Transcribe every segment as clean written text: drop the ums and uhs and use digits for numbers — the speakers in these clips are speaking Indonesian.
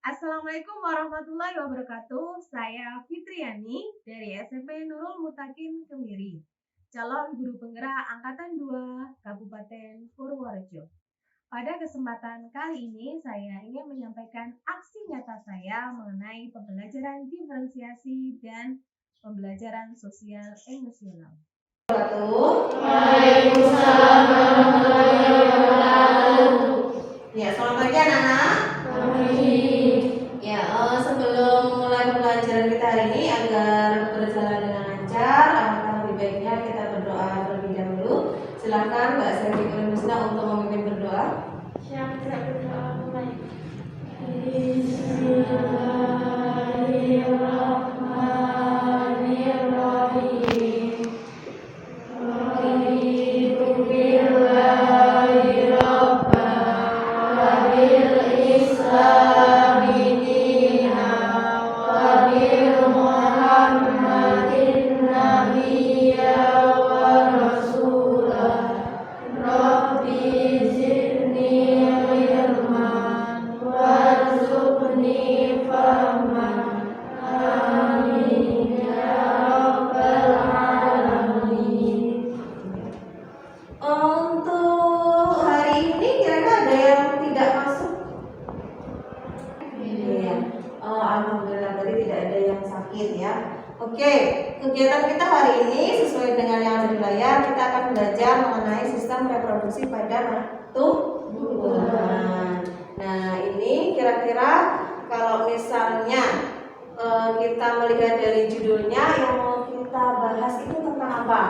Assalamualaikum warahmatullahi wabarakatuh. Saya Fitriani dari SMP Nurul Mutakin Kemiri, calon guru penggerak Angkatan 2 Kabupaten Purworejo. Pada kesempatan kali ini saya ingin menyampaikan aksi nyata saya mengenai pembelajaran diferensiasi dan pembelajaran sosial emosional. Waalaikumsalam warahmatullahi wabarakatuh. Ya, selamat pagi anak-anak. Ya, sebelum mulai pembelajaran kita hari ini agar berjalan dengan lancar, alangkah lebih baiknya kita berdoa terlebih dahulu. Silakan Mbak Sri Musna untuk memimpin berdoa. Siapa tidak berdoa mulai? Untuk hari ini kira-kira ada yang tidak masuk? Iya. Alhamdulillah berarti tidak ada yang sakit ya. Oke, kegiatan kita hari ini sesuai dengan yang ada di layar, kita akan belajar mengenai sistem reproduksi pada tumbuhan. Nah, ini kira-kira kalau misalnya kita melihat dari judulnya, yang mau kita bahas itu tentang apa?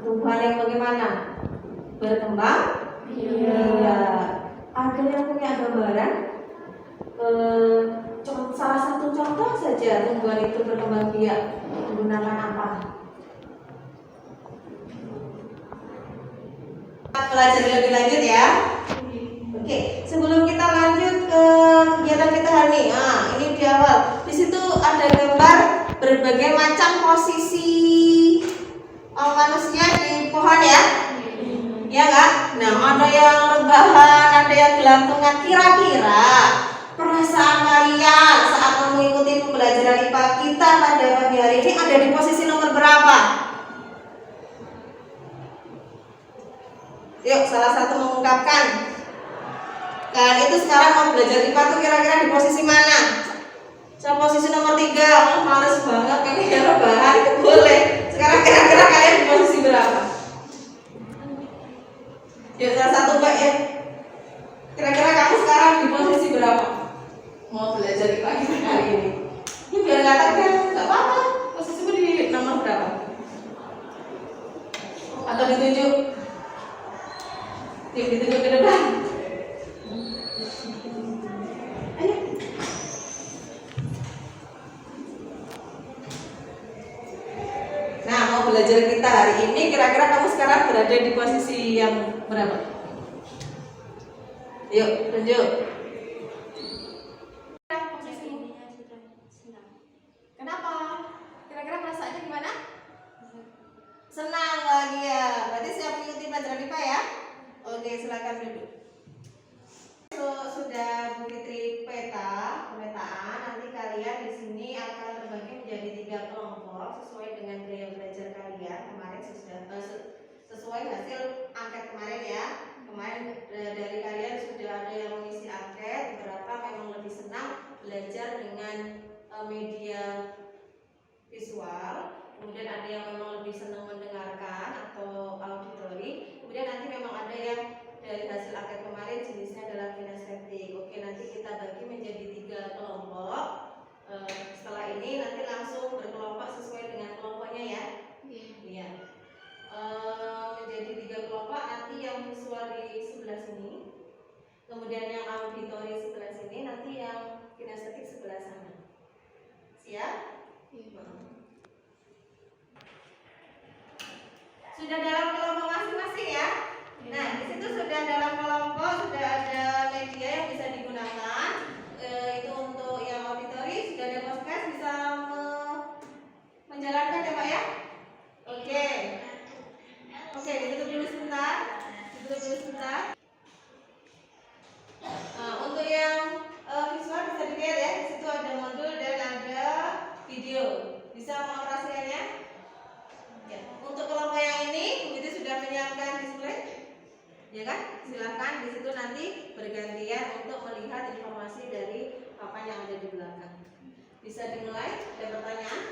Tumbuhan yang bagaimana? Berkembang? Iya. Ada yang punya gambaran? Salah satu contoh saja tumbuhan itu berkembang biak menggunakan apa? Kita pelajari lebih lanjut ya. Oke, sebelum kita lanjut ke kegiatan kita hari ini, ini di awal. Di situ ada gambar berbagai macam posisi manusia di pohon ya. Ya enggak? Nah, ada yang rebahan, ada yang gelantungan. Kira-kira perasaan kalian saat mengikuti pembelajaran IPA kita pada pagi hari ini ada di posisi nomor berapa? Yuk, salah satu mengungkapkan. Kalian itu sekarang mau belajar IPA tuh kira-kira di posisi mana? So, posisi nomor 3. Males banget, kayaknya rebahan itu boleh. Sekarang kira-kira kalian di posisi berapa? Yuk, salah satu Mbak ya. Kira-kira kamu sekarang di posisi berapa? Mau belajar IPA kita hari ini? Ini biar nggak tegang, nggak apa-apa. Posisimu di nomor berapa? Atau ditunjuk? Yuk, ditunjuk ke depan. Ayo. Nah, mau belajar kita hari ini, kira-kira kamu sekarang berada di posisi yang berapa? Yuk, tunjuk. Kenapa? Kira-kira perasaannya gimana? Senang, bahagia. Berarti siap mengikuti pelajaran IPA ya? Oke, silakan duduk. Sudah Bu Fitri pemetaan. Nanti kalian di sini akan terbagi menjadi 3 kelompok sesuai dengan gaya belajar kalian. Kemarin sudah sesuai hasil angket kemarin ya. Kemarin dari kalian sudah ada yang mengisi angket. Beberapa memang lebih senang belajar dengan media visual. Kemudian ada yang memang lebih senang mendengarkan atau auditori. Kemudian nanti memang ada yang dari hasil angket kemarin jenisnya adalah kinestetik. Oke, nanti kita bagi menjadi 3 kelompok. Setelah ini nanti langsung berkelompok sesuai dengan kelompoknya ya. Iya. Menjadi 3 kelompok, nanti yang visual di sebelah sini, kemudian yang auditori sebelah sini, nanti yang kinestetik sebelah sana. Siap? Sudah dalam kelompok masing-masing ya. Nah, di situ sudah dalam kelompok sudah ada media yang bisa digunakan. Itu untuk yang auditori sudah ada podcast bisa menjalankan ya Pak ya. Oke. Ditutup dulu sebentar. Silahkan di situ nanti bergantian untuk melihat informasi dari papan yang ada di belakang. Bisa dimulai? Ada pertanyaan?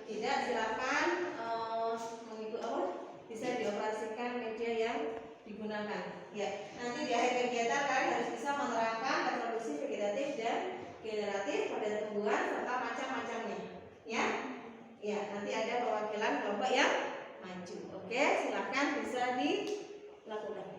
Tidak, silahkan bisa dioperasikan media yang digunakan. Ya, nanti di akhir kegiatan kalian harus bisa menerangkan reproduksi vegetatif dan generatif pada tumbuhan serta macam-macamnya. Ya, ya, nanti ada perwakilan kelompok yang maju. Oke, silahkan bisa dilakukan.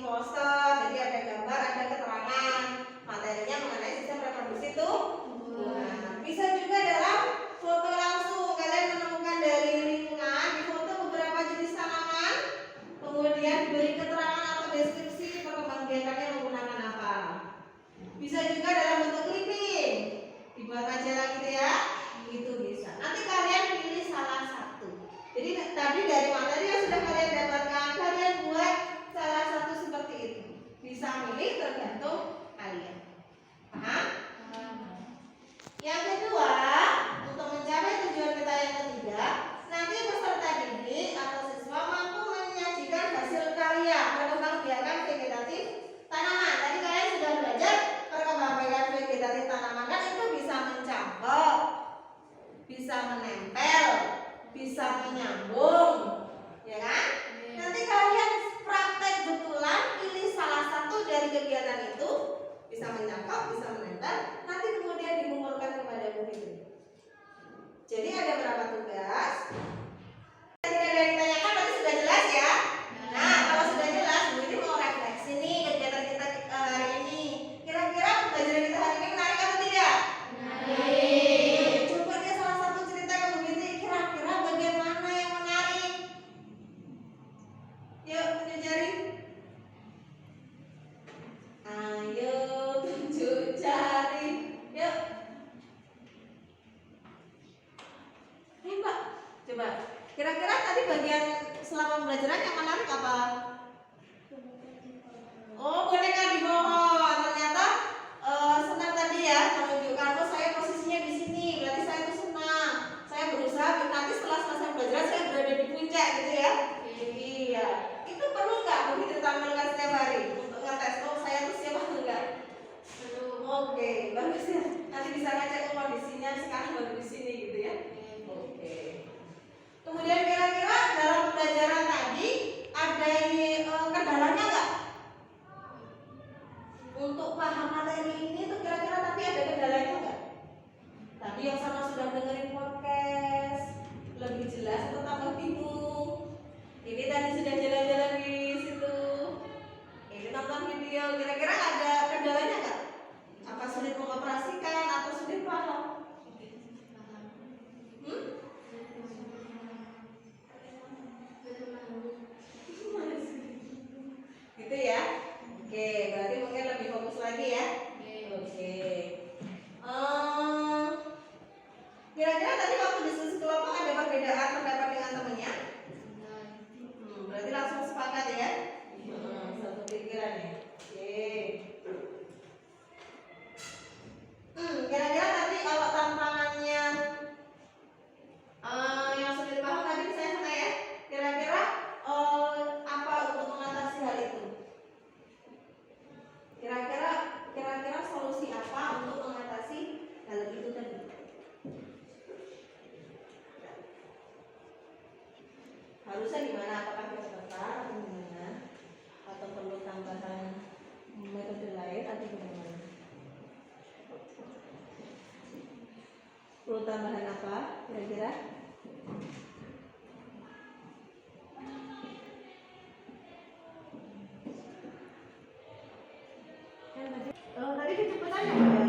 Poster, jadi ada gambar, ada keterangan materinya mengenai sistem reproduksi menyangkap, bisa menempel, nanti kemudian dikumpulkan kepada Bu Fitri. Jadi ada berapa tugas? Ketika ada yang ditanyakan berarti sudah jelas ya. Nah, kalau sudah jelas, Bu Fitri mau refleksi nih kegiatan kita hari ini. Kira-kira pembelajaran kita hari ini menarik atau tidak? Menarik. Coba dia salah satu cerita ke Bu Fitri, kira-kira bagian mana yang menarik? Yuk, tunjuk jari. Ayo, tunjuk jari. Yuk. Ayo, Mbak. Coba. Kira-kira tadi bagian selama pembelajaran yang menarik apa? Oh, boneka di pohon. Ternyata senang tadi ya menunjukkan oh saya posisinya di sini. Berarti saya tuh senang. Saya berusaha nanti setelah selesai pembelajaran saya berada di puncak gitu ya. Iya. Itu perlu nggak begitu tampilkan setiap hari untuk ngetes oh saya tuh siapa enggak? Oke, bagus ya. Nanti bisa ngecek kondisinya sekarang baru di sini gitu ya. Oke. Kemudian kira-kira dalam pembelajaran tadi ada kendalanya nggak? Untuk paham materi ini tuh kira-kira tapi ada kendalanya nggak? Tadi yang sama sudah dengerin podcast lebih jelas atau tambah bingung? Ini tadi sudah jalan-jalan di situ. Ini nonton video, kira-kira ada kendalanya nggak? Apa sulit mengoperasikan atau sulit paham? Gitu ya. Oke, berarti mungkin lebih fokus lagi ya. Oke. Kira-kira tadi waktu diskusi kelompok ada perbedaan pendapat dengan temannya? Berarti langsung sepakat ya? Satu pikiran ya. Oke. Kira-kira tadi kalau tantangannya yang sulit paham tadi saya sana ya. Kira-kira apa untuk mengatasi hal itu? Kira-kira solusi apa untuk mengatasi hal itu tadi? Harusnya gimana? Apakah kecepatan atau gimana? Atau perlu tambahan metode lain atau bagaimana? Perlu tambahan apa kira-kira? Tadi kecepatan ya Mbak ya?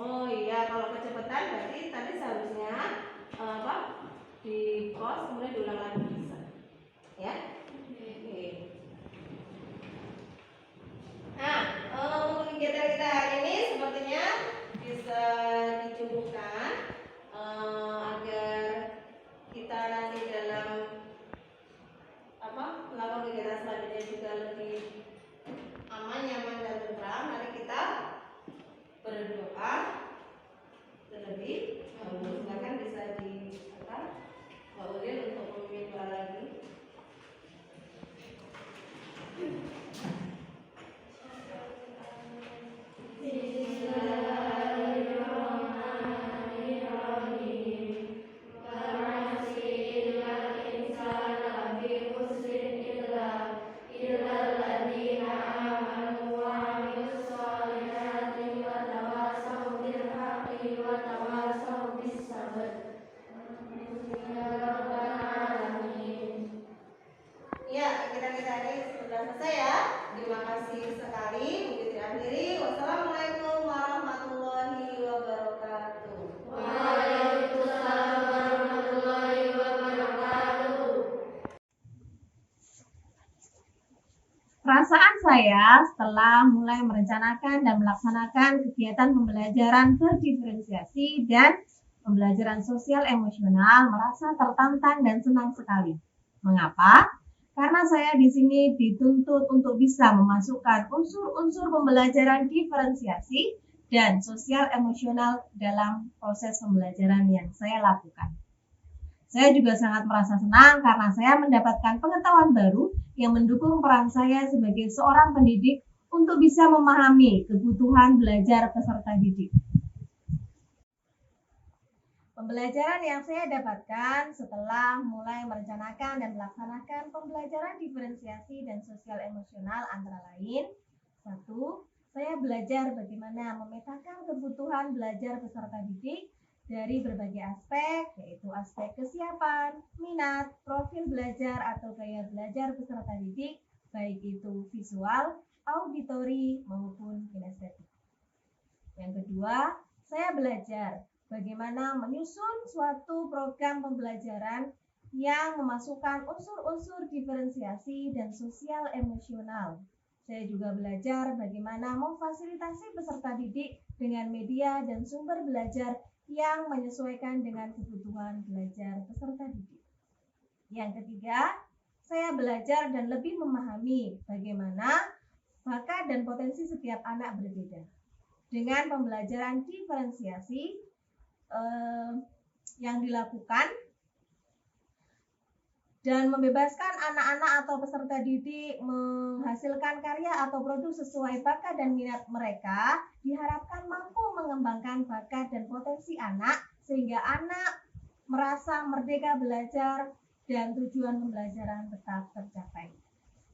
Oh iya, kalau kecepatan berarti tadi seharusnya di pause kemudian diulang lagi bisa ya? Oke. Nah, untuk kegiatan kita hari ini sepertinya bisa dicukupkan agar kita nanti dalam melakukan kegiatan selanjutnya juga lebih aman, nyaman dan tentram. Mari kita berdoa terlebih dahulu. Silakan bisa Mbak Ulil untuk memimpin doa lagi. Ya, kita ini sudah selesai ya. Terima kasih sekali. Bu Fitri akhiri. Wassalamualaikum warahmatullahi wabarakatuh. Waalaikumsalam warahmatullahi wabarakatuh. Perasaan saya setelah mulai merencanakan dan melaksanakan kegiatan pembelajaran berdiferensiasi dan pembelajaran sosial emosional merasa tertantang dan senang sekali. Mengapa? Karena saya di sini dituntut untuk bisa memasukkan unsur-unsur pembelajaran diferensiasi dan sosial emosional dalam proses pembelajaran yang saya lakukan. Saya juga sangat merasa senang karena saya mendapatkan pengetahuan baru yang mendukung peran saya sebagai seorang pendidik untuk bisa memahami kebutuhan belajar peserta didik. Pembelajaran yang saya dapatkan setelah mulai merencanakan dan melaksanakan pembelajaran diferensiasi dan sosial emosional antara lain: 1. Saya belajar bagaimana memetakan kebutuhan belajar peserta didik dari berbagai aspek, yaitu aspek kesiapan, minat, profil belajar atau gaya belajar peserta didik, baik itu visual, auditori, maupun kinestetik. Yang kedua, saya belajar bagaimana menyusun suatu program pembelajaran yang memasukkan unsur-unsur diferensiasi dan sosial emosional. Saya juga belajar bagaimana memfasilitasi peserta didik dengan media dan sumber belajar yang menyesuaikan dengan kebutuhan belajar peserta didik. Yang ketiga, saya belajar dan lebih memahami bagaimana bakat dan potensi setiap anak berbeda. Dengan pembelajaran diferensiasi yang dilakukan dan membebaskan anak-anak atau peserta didik menghasilkan karya atau produk sesuai bakat dan minat mereka, diharapkan mampu mengembangkan bakat dan potensi anak sehingga anak merasa merdeka belajar dan tujuan pembelajaran tetap tercapai.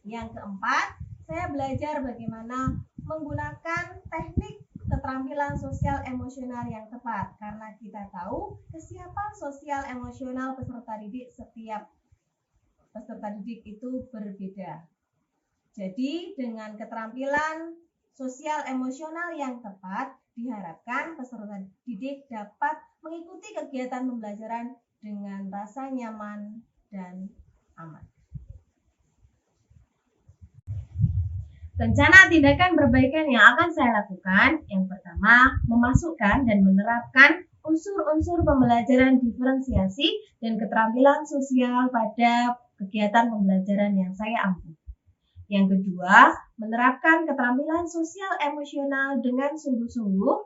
Yang keempat, saya belajar bagaimana menggunakan teknik keterampilan sosial emosional yang tepat, karena kita tahu kesiapan sosial emosional peserta didik setiap peserta didik itu berbeda. Jadi dengan keterampilan sosial emosional yang tepat, diharapkan peserta didik dapat mengikuti kegiatan pembelajaran dengan rasa nyaman dan aman. Rencana tindakan perbaikan yang akan saya lakukan, yang pertama, memasukkan dan menerapkan unsur-unsur pembelajaran diferensiasi dan keterampilan sosial pada kegiatan pembelajaran yang saya ampu. Yang kedua, menerapkan keterampilan sosial emosional dengan sungguh-sungguh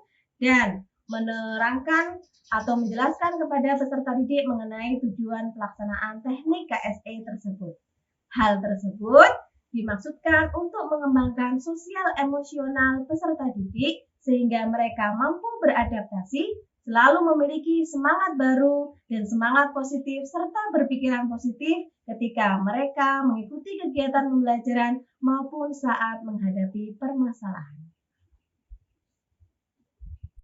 dan menerangkan atau menjelaskan kepada peserta didik mengenai tujuan pelaksanaan teknik KSE tersebut. Hal tersebut dimaksudkan untuk mengembangkan sosial emosional peserta didik sehingga mereka mampu beradaptasi, selalu memiliki semangat baru dan semangat positif serta berpikiran positif ketika mereka mengikuti kegiatan pembelajaran maupun saat menghadapi permasalahan.